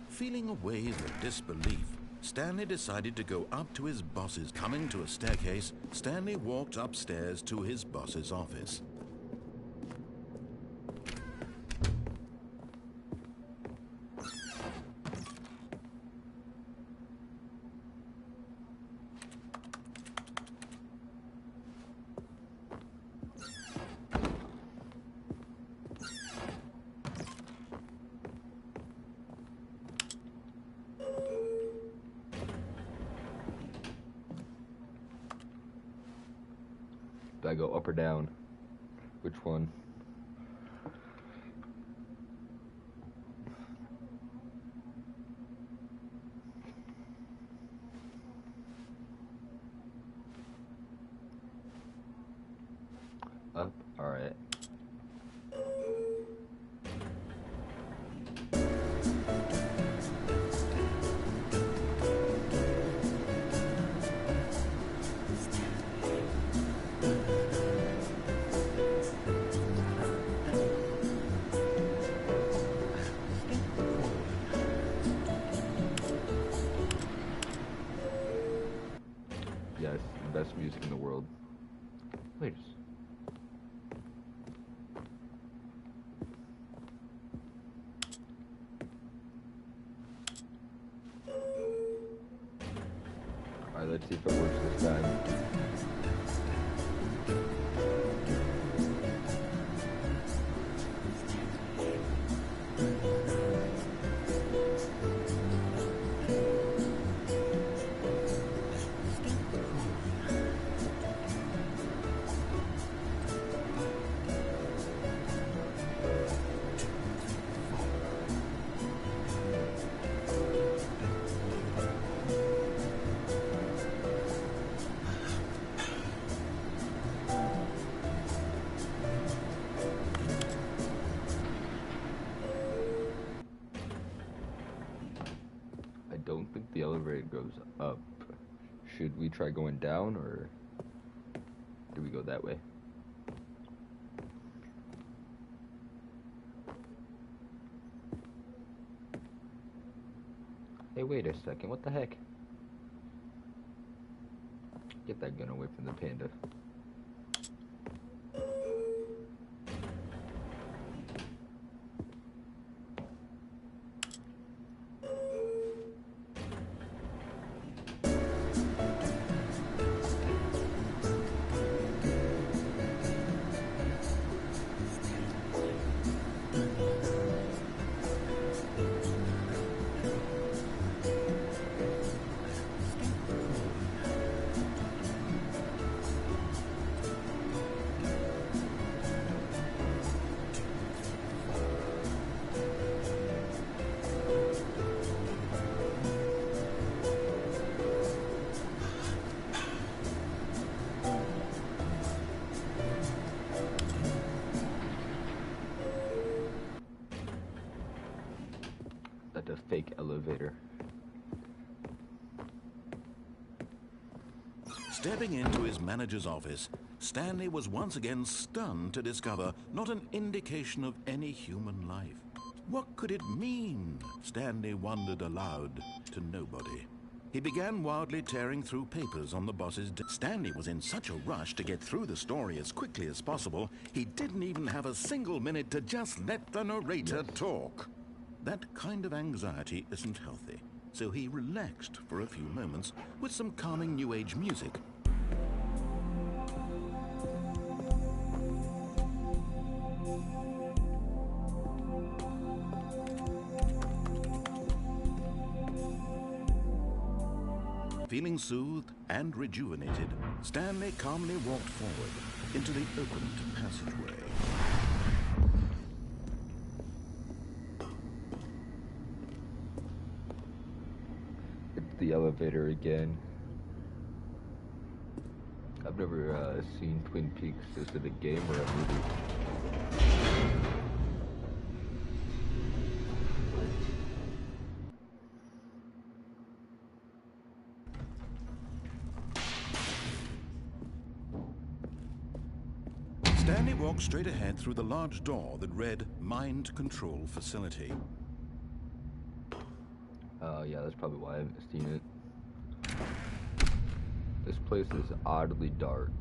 Feeling a wave of disbelief, Stanley decided to go up to his boss's. Coming to a staircase, Stanley walked upstairs to his boss's office. Do I go up or down? Which one? Up? Alright. Yes, the best music in the world. Wait. Alright, let's see if it works this time. I don't think the elevator goes up. Should we try going down, or do we go that way? Hey, wait a second. What the heck? Get that gun away from the panda. That's a fake elevator. Stepping into his manager's office, Stanley was once again stunned to discover not an indication of any human life. What could it mean? Stanley wondered aloud to nobody. He began wildly tearing through papers on the boss's desk. Stanley was in such a rush to get through the story as quickly as possible, he didn't even have a single minute to just let the narrator talk. That kind of anxiety isn't healthy. so he relaxed for a few moments with some calming New Age music. Feeling soothed and rejuvenated, Stanley calmly walked forward into the opened passageway. It's the elevator again. I've never seen Twin Peaks. Is it a game or a movie? Stanley walked straight ahead through the large door that read Mind Control Facility. Yeah, that's probably why I haven't seen it. This place is oddly dark.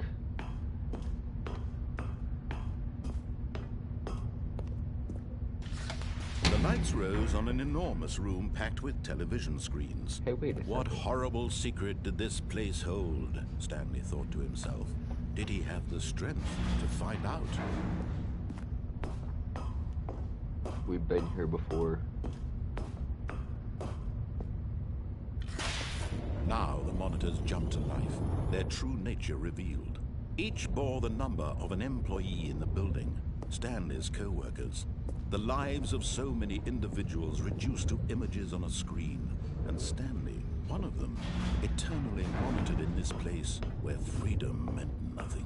The lights rose on an enormous room packed with television screens. Hey, wait a second. What horrible secret did this place hold? Stanley thought to himself. Did he have the strength to find out? We've been here before. Now the monitors jumped to life, their true nature revealed. Each bore the number of an employee in the building, Stanley's co-workers. The lives of so many individuals reduced to images on a screen, and Stanley, one of them, eternally monitored in this place where freedom meant nothing.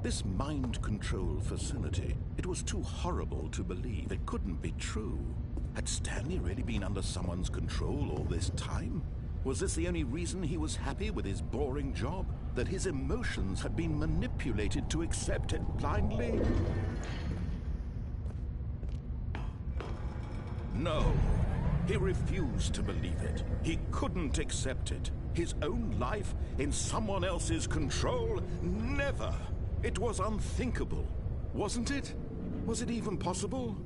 This mind control facility, it was too horrible to believe. It couldn't be true. Had Stanley really been under someone's control all this time? Was this the only reason he was happy with his boring job? That his emotions had been manipulated to accept it blindly? No. He refused to believe it. He couldn't accept it. His own life in someone else's control? Never. It was unthinkable. Wasn't it? Was it even possible?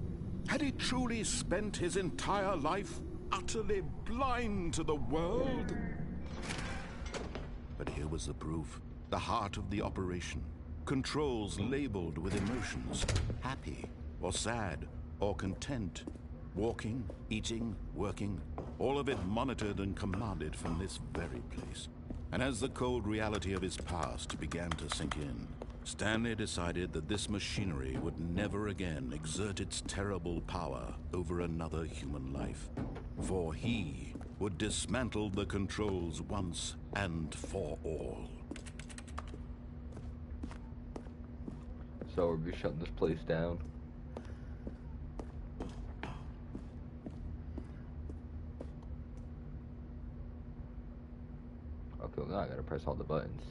Had he truly spent his entire life utterly blind to the world? But here was the proof. The heart of the operation. Controls labeled with emotions. Happy, or sad, or content. Walking, eating, working. All of it monitored and commanded from this very place. And as the cold reality of his past began to sink in, Stanley decided that this machinery would never again exert its terrible power over another human life. For he would dismantle the controls once and for all. So are we shutting this place down? Okay, well now I gotta press all the buttons.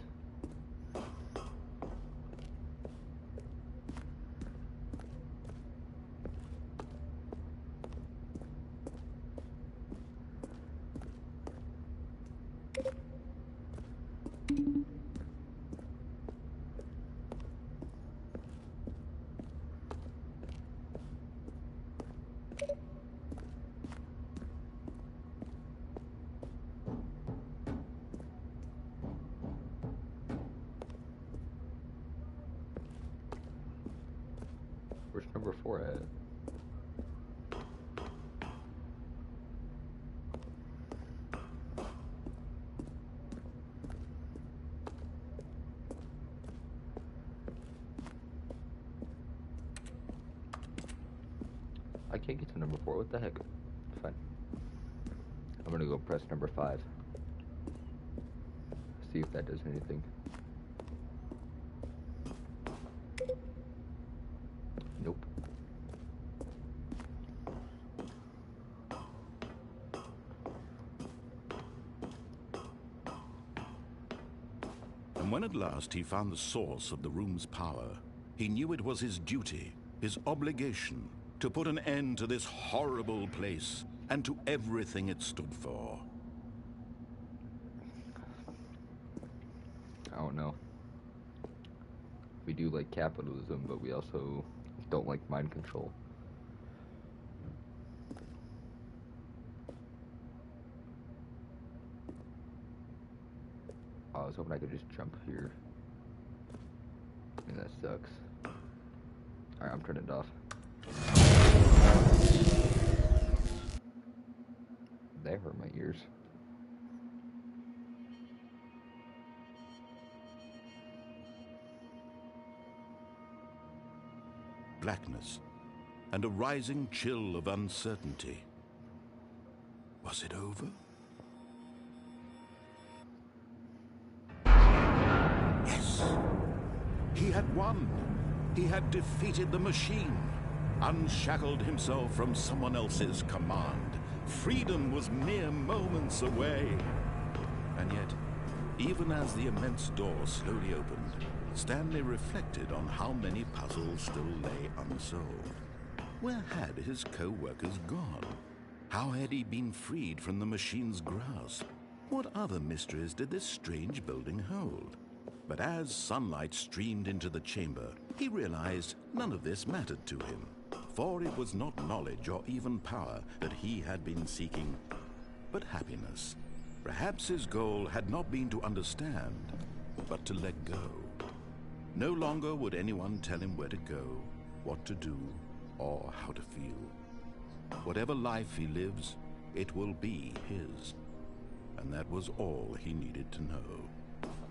Where's number 4 at? I can't get to number 4. What the heck? Fine. I'm gonna go press number 5. See if that does anything. Nope. And when at last he found the source of the room's power, he knew it was his duty, his obligation, to put an end to this horrible place and to everything it stood for. I don't know. We do like capitalism, but we also don't like mind control. Oh, I was hoping I could just jump here. And that sucks. Alright, I'm turning it off. That hurt my ears. Blackness and a rising chill of uncertainty. Was it over? Yes! He had won! He had defeated the machine, unshackled himself from someone else's command. Freedom was mere moments away. And yet, even as the immense door slowly opened, Stanley reflected on how many puzzles still lay unsolved. Where had his co-workers gone? How had he been freed from the machine's grasp? What other mysteries did this strange building hold? But as sunlight streamed into the chamber, he realized none of this mattered to him, for it was not knowledge or even power that he had been seeking, but happiness. Perhaps his goal had not been to understand, but to let go. No longer would anyone tell him where to go, what to do, or how to feel. Whatever life he lives, it will be his. And that was all he needed to know.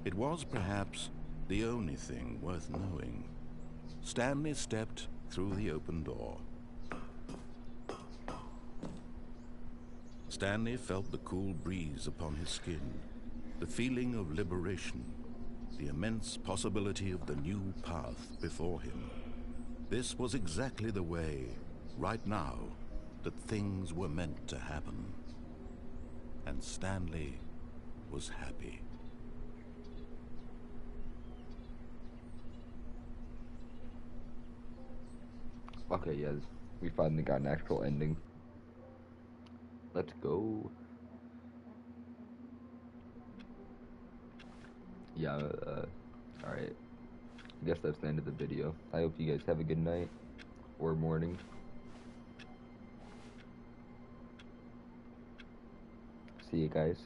It was perhaps the only thing worth knowing. Stanley stepped through the open door. Stanley felt the cool breeze upon his skin, the feeling of liberation, the immense possibility of the new path before him. This was exactly the way, right now, that things were meant to happen. And Stanley was happy. Okay, yes, we finally got an actual ending. Let's go. Yeah, alright. I guess that's the end of the video. I hope you guys have a good night or morning. See you guys.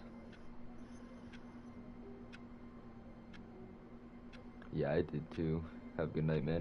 Yeah, I did too. Have a good night, man.